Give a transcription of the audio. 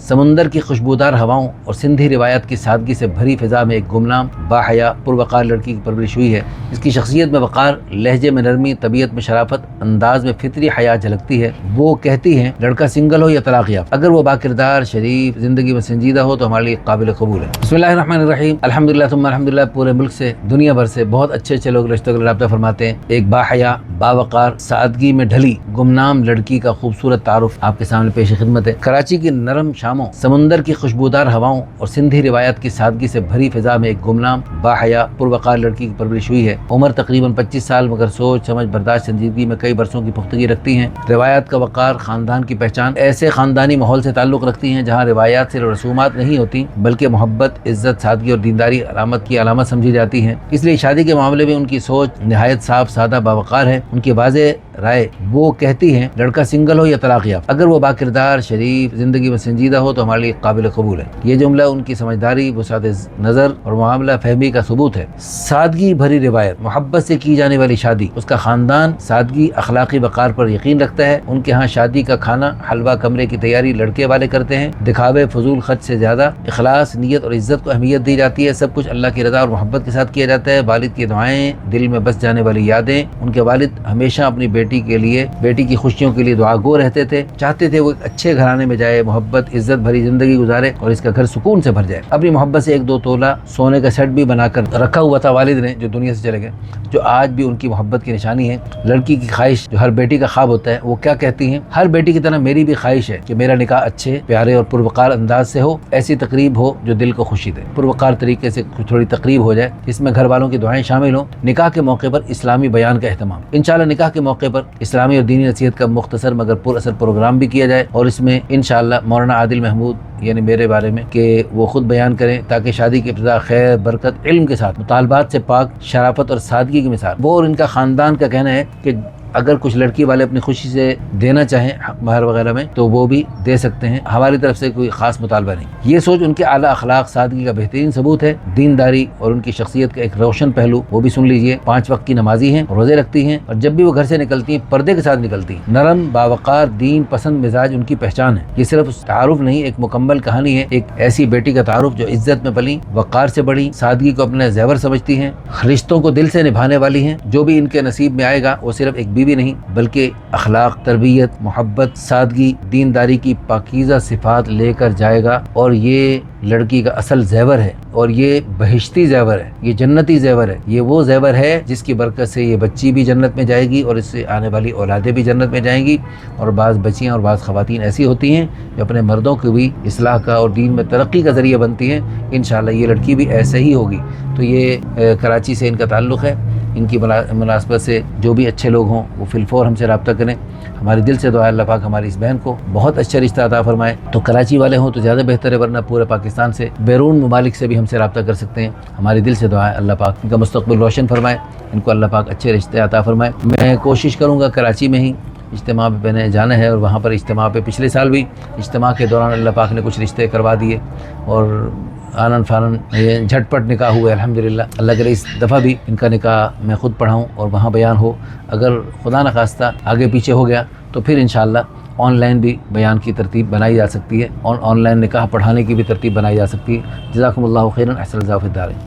समुंदर की खुशबूदार हवाओं और सिंधी रिवायत की सादगी से भरी फिजा में एक गुमनाम बाहया पुरवकार लड़की की परवरिश हुई है। इसकी शख्सियत में वक़ार, लहजे में नरमी, तबीयत में शराफत, अंदाज में फितरी हया झलकती है। वो कहती हैं लड़का सिंगल हो या तलाक याफ्ता, अगर वो बाकिरदार, शरीफ, जिंदगी में संजीदा हो तो हमारे लिए काबिल कबूल है। बिस्मिल्लाहिर्रहमानिर्रहीम, अल्हम्दुलिल्लाह सुम्मा अल्हम्दुलिल्लाह। पूरे मुल्क से, दुनिया भर से बहुत अच्छे लोग रिश्तों का राब्ता फरमाते हैं। एक बाहया, बावकार, सादगी में ढली गुमनाम लड़की का खूबसूरत तारुफ आपके सामने पेश खिदमत है। कराची की नरम शामों, समुंदर की खुशबूदार हवाओं और सिंधी रिवायत की सादगी से भरी फिजा में एक गुमनाम बाहया पुरवकार लड़की की परवरिश हुई है। उम्र तकरीबन 25 साल, मगर सोच समझ बर्दाश्त संजीदगी में कई बरसों की पुख्तगी रखती हैं। रिवायत का वक़ार, खानदान की पहचान ऐसे खानदानी माहौल से ताल्लुक़ रखती हैं जहाँ रिवायात से रसूमात नहीं होती बल्कि मोहब्बत, इज्जत, सादगी और दीनदारी अलामत समझी जाती हैं। इसलिए शादी के मामले में उनकी सोच नहायत साफ सादा बावकार है। उनकी वाज़ेह राय, वो कहती हैं लड़का सिंगल हो या तलाक याफ्ता, अगर वो बाकिरदार, शरीफ, जिंदगी में संजीदा हो तो हमारे लिए काबिल कबूल है। ये जुमला उनकी समझदारी, वसात नज़र और मामला फहमी का सबूत है। सादगी भरी रिवायत, मोहब्बत से की जाने वाली शादी, उसका खानदान सादगी, अखलाकी वक़ार पर यकीन रखता है। उनके यहाँ शादी का खाना, हलवा, कमरे की तैयारी लड़के वाले करते हैं। दिखावे, फजूल खर्च से ज़्यादा इखलास, नियत और इज्जत को अहमियत दी जाती है। सब कुछ अल्लाह की रज़ा और मोहब्बत के साथ किया जाता है। वालिद की दुआएं, दिल में बस जाने वाली यादें। उनके वालिद हमेशा अपनी बेटी के लिए, बेटी की खुशियों के लिए दुआगो रहते थे। चाहते थे वो एक अच्छे घराने में जाए, मोहब्बत, इज्जत भरी जिंदगी गुजारे और इसका घर सुकून से भर जाए। अपनी मोहब्बत से 1-2 तोला सोने का सेट भी बनाकर रखा हुआ था वालिद ने, जो दुनिया से चले गए, जो आज भी उनकी मोहब्बत की निशानी है। लड़की की ख्वाहिश, जो हर बेटी का ख्वाब होता है, वो क्या कहती हैं? हर बेटी की तरह मेरी भी ख्वाहिश है कि मेरा निकाह अच्छे, प्यारे और पुरवकार अंदाज से हो। ऐसी तकरीब हो जो दिल को खुशी दे। पुरवकार तरीके से थोड़ी तकरीब हो जाए, इसमें घर वालों की दुआएं शामिल हो। निकाह के मौके पर इस्लामी बयान का एहतमाम, इंशाअल्लाह निकाह के मौके पर इस्लामी और दीनी नसीहत का मुख्तसर मगर पुरअसर प्रोग्राम भी किया जाए और इसमें इंशाअल्लाह मौलाना आदिल महमूद यानी मेरे बारे में कि वो खुद बयान करें, ताकि शादी की इब्तिदा खैर, बरकत, इल्म के साथ, मुतालबात से पाक, शराफत और सादगी की मिसाल। वो और इनका खानदान का कहना है कि अगर कुछ लड़की वाले अपनी खुशी से देना चाहें महर वगैरह में तो वो भी दे सकते हैं। हमारी तरफ से कोई खास मुतालबा नहीं। ये सोच उनके आला अखलाक, सादगी का बेहतरीन सबूत है। दीनदारी और उनकी शख्सियत का एक रोशन पहलू, वो भी सुन लीजिए। 5 वक्त की नमाजी हैं, रोजे रखती हैं और जब भी वो घर से निकलती हैं पर्दे के साथ निकलती हैं। नरम, बावकार, दीन पसंद मिजाज उनकी पहचान है। ये सिर्फ तारुफ नहीं, एक मुकम्मल कहानी है। एक ऐसी बेटी का तारुफ जो इज्जत में पली, वक़ार से बड़ी, सादगी को अपना ज़ेवर समझती हैं, रिश्तों को दिल से निभाने वाली हैं। जो भी इनके नसीब में आएगा वो सिर्फ एक बीवी नहीं बल्कि अखलाक, तरबियत, मोहब्बत, सादगी, दीनदारी की पाकीज़ा सिफात लेकर जाएगा। और ये लड़की का असल ज़ेवर है और ये बहिश्ती ज़ेवर है, ये जन्नती ज़ेवर है। ये वो ज़ेवर है जिसकी बरकत से ये बच्ची भी जन्नत में जाएगी और इससे आने वाली औलादें भी जन्नत में जाएंगी। और बाज़ बच्चियाँ और बाज़ ख़वातीन ऐसी होती हैं जो अपने मर्दों की भी इस्लाह का और दीन में तरक्की का ज़रिया बनती हैं। इंशाअल्लाह ये लड़की भी ऐसे ही होगी। तो ये कराची से इनका ताल्लुक़ है। इनकी मुनासबत से जो भी अच्छे लोग हों वो फिलफौर हमसे रब्ता करें। हमारी दिल से दुआ है अल्लाह पाक हमारी इस बहन को बहुत अच्छा रिश्ता अता फरमाए। तो कराची वाले हों तो ज़्यादा बेहतर है, वरना पूरे पाकिस्तान से, बैरून ममालिक से भी हमसे रब्ता कर सकते हैं। हमारी दिल से दुआ है अल्लाह पाक इनका मुस्तक़बिल रोशन फरमाए, इनको अल्लाह पाक अच्छे रिश्ते अता फरमाए। मैं कोशिश करूँगा कराची में ही इज्तिमा पे मैंने जाना है और वहाँ पर इज्तिमा पे पिछले साल भी इज्तिमा के दौरान अल्लाह पाक ने कुछ रिश्ते करवा दिए और आनन फानन ये झटपट निकाह हुए अल्हम्दुलिल्लाह। अल्लाह करे इस दफ़ा भी इनका निकाह मैं ख़ुद पढ़ाऊँ और वहाँ बयान हो। अगर खुदा न खास्ता आगे पीछे हो गया तो फिर इंशाअल्लाह ऑनलाइन भी बयान की तरतीब बनाई जा सकती है और ऑनलाइन निकाह पढ़ाने की भी तरतीब बनाई जा सकती है। जज़ाकुमुल्लाहु खैरन, अहसन ज़ाफ़िद्दार।